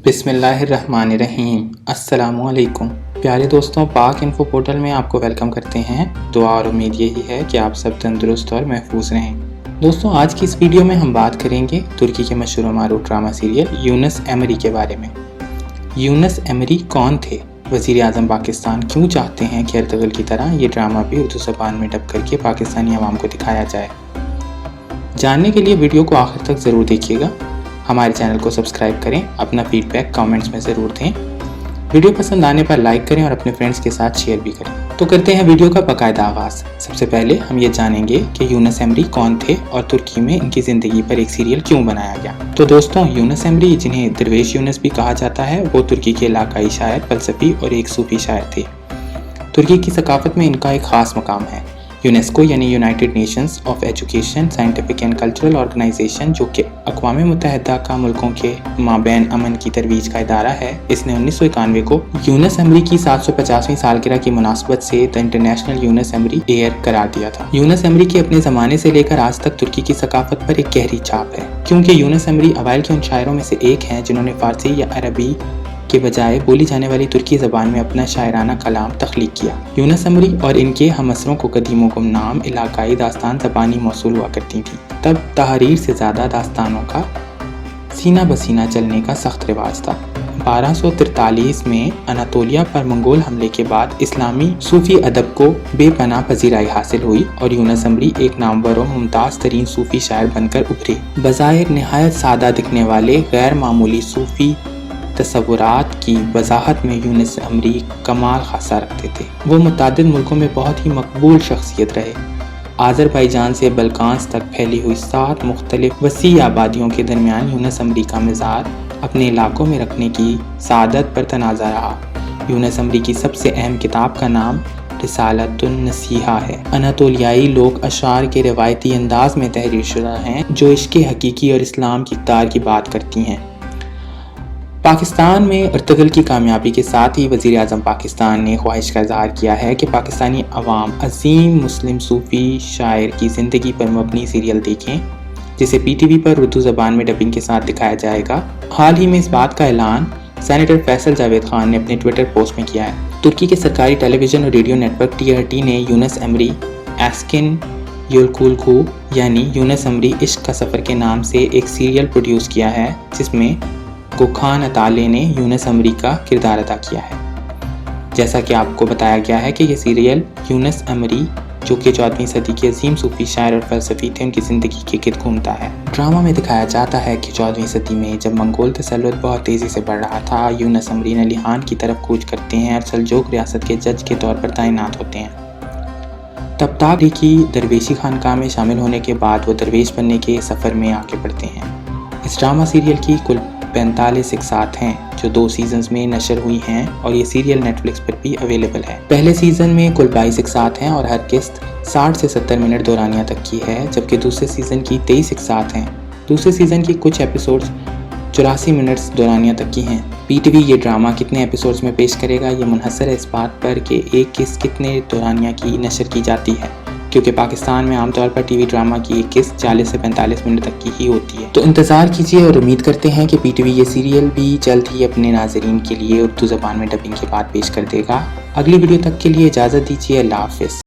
بسم اللہ الرحمن الرحیم۔ السلام علیکم پیارے دوستوں، پاک انفو پورٹل میں آپ کو ویلکم کرتے ہیں۔ دعا اور امید یہی ہے کہ آپ سب تندرست اور محفوظ رہیں۔ دوستوں، آج کی اس ویڈیو میں ہم بات کریں گے ترکی کے مشہور و معروف ڈرامہ سیریل یونس ایمری کے بارے میں۔ یونس ایمری کون تھے؟ وزیر اعظم پاکستان کیوں چاہتے ہیں کہ ارطغرل کی طرح یہ ڈرامہ بھی اردو زبان میں ڈب کر کے پاکستانی عوام کو دکھایا جائے؟ جاننے کے لیے ویڈیو کو آخر تک ضرور دیکھیے گا۔ ہمارے چینل کو سبسکرائب کریں، اپنا فیڈ بیک کامنٹس میں ضرور دیں، ویڈیو پسند آنے پر لائک کریں اور اپنے فرینڈز کے ساتھ شیئر بھی کریں۔ تو کرتے ہیں ویڈیو کا باقاعدہ آغاز۔ سب سے پہلے ہم یہ جانیں گے کہ یونس ایمری کون تھے اور ترکی میں ان کی زندگی پر ایک سیریل کیوں بنایا گیا۔ تو دوستوں، یونس ایمری، جنہیں درویش یونس بھی کہا جاتا ہے، وہ ترکی کے علاقائی شاعر، فلسفی اور ایک صوفی شاعر تھے۔ ترکی کی ثقافت میں ان کا ایک خاص مقام ہے۔ یونیسکو یعنی United Nations of education, scientific and cultural organisation, جو کہ اقوام متحدہ کا ملکوں کے مابین امن کی ترویج کا ادارہ ہے، اس نے 1991 کو یونس ایمری کی 750ویں سالگرہ کی مناسبت سے the international Yunus Emre year قرار دیا تھا۔ یونس ایمری کی اپنے زمانے سے لے کر آج تک ترکی کی ثقافت پر ایک گہری چھاپ ہے، کیونکہ یونس ایمری اوائل کے ان شاعروں میں سے ایک ہیں جنہوں نے فارسی یا عربی کے بجائے بولی جانے والی ترکی زبان میں اپنا شاعرانہ کلام تخلیق کیا۔ یونس ایمری اور ان کے ہم عصروں کو قدیم و گمنام علاقائی داستان زبانی موصول ہوا کرتی تھیں۔ تب تحریر سے زیادہ داستانوں کا سینہ بسینہ چلنے کا سخت رواج تھا۔ 1243 میں اناطولیہ پر منگول حملے کے بعد اسلامی صوفی ادب کو بے پناہ پذیرائی حاصل ہوئی اور یونس ایمری ایک نامور و ممتاز ترین صوفی شاعر بن کر ابھرے۔ بظاہر نہایت سادہ دکھنے والے غیر معمولی صوفی تصورات کی وضاحت میں یونس ایمری کمال خاصہ رکھتے تھے۔ وہ متعدد ملکوں میں بہت ہی مقبول شخصیت رہے۔ آذربائیجان سے بلقانز تک پھیلی ہوئی 7 مختلف وسیع آبادیوں کے درمیان یونس ایمری کا مزار اپنے علاقوں میں رکھنے کی سعادت پر تنازع رہا۔ یونس ایمری کی سب سے اہم کتاب کا نام رسالۃ النصیحہ ہے۔ اناطولیائی لوک اشعار کے روایتی انداز میں تحریر شدہ ہیں جو عشق حقیقی اور اسلام کی اقدار کی بات کرتی ہیں۔ پاکستان میں ارطغرل کی کامیابی کے ساتھ ہی وزیر اعظم پاکستان نے خواہش کا اظہار کیا ہے کہ پاکستانی عوام عظیم مسلم صوفی شاعر کی زندگی پر مبنی سیریل دیکھیں، جسے پی ٹی وی پر اردو زبان میں ڈبنگ کے ساتھ دکھایا جائے گا۔ حال ہی میں اس بات کا اعلان سینیٹر فیصل جاوید خان نے اپنے ٹویٹر پوسٹ میں کیا ہے۔ ترکی کے سرکاری ٹیلی ویژن اور ریڈیو نیٹ ورک TRT نے یونس ایمری ایسکن یولکولکو یعنی یونس ایمری عشق کا سفر کے نام سے ایک سیریل پروڈیوس کیا ہے، جس میں گوکھان اتالے نے یونس ایمری کا کردار ادا کیا ہے۔ جیسا کہ آپ کو بتایا گیا ہے کہ یہ سیریل یونس ایمری، جو کہ 14ویں صدی کے عظیم صوفی شاعر اور فلسفی تھے، ان کی زندگی کے گرد گھومتا ہے۔ ڈرامہ میں دکھایا جاتا ہے کہ 14ویں صدی میں جب منگول تسلط بہت تیزی سے بڑھ رہا تھا، یونس ایمری نلیحان کی طرف کوچ کرتے ہیں اور سلجوق ریاست کے جج کے طور پر تعینات ہوتے ہیں۔ تبتاک کی درویشی خانقاہ میں شامل ہونے کے بعد وہ درویش بننے کے سفر میں آگے بڑھتے ہیں۔ اس ڈرامہ سیریل کی کل 45 اقساط ہیں جو 2 سیزنز میں نشر ہوئی ہیں اور یہ سیریل نیٹ فلکس پر بھی اویلیبل ہے۔ پہلے سیزن میں کل 22 اقساط ہیں اور ہر قسط 60 سے 70 منٹ دورانیہ تک کی ہے، جبکہ دوسرے سیزن کی 23 اقساط ہیں۔ دوسرے سیزن کی کچھ ایپیسوڈز 84 منٹس دورانیہ تک کی ہیں۔ پی ٹی وی یہ ڈرامہ کتنے ایپیسوڈز میں پیش کرے گا، یہ منحصر ہے اس بات پر کہ ایک قسط کتنے دورانیہ کی نشر کی جاتی ہے، کیونکہ پاکستان میں عام طور پر ٹی وی ڈرامہ کی ایک قسط 40 سے 45 منٹ تک کی ہی ہوتی ہے۔ تو انتظار کیجیے اور امید کرتے ہیں کہ پی ٹی وی یہ سیریل بھی جلد ہی اپنے ناظرین کے لیے اردو زبان میں ڈبنگ کے بعد پیش کر دے گا۔ اگلی ویڈیو تک کے لیے اجازت دیجیے۔ اللہ حافظ۔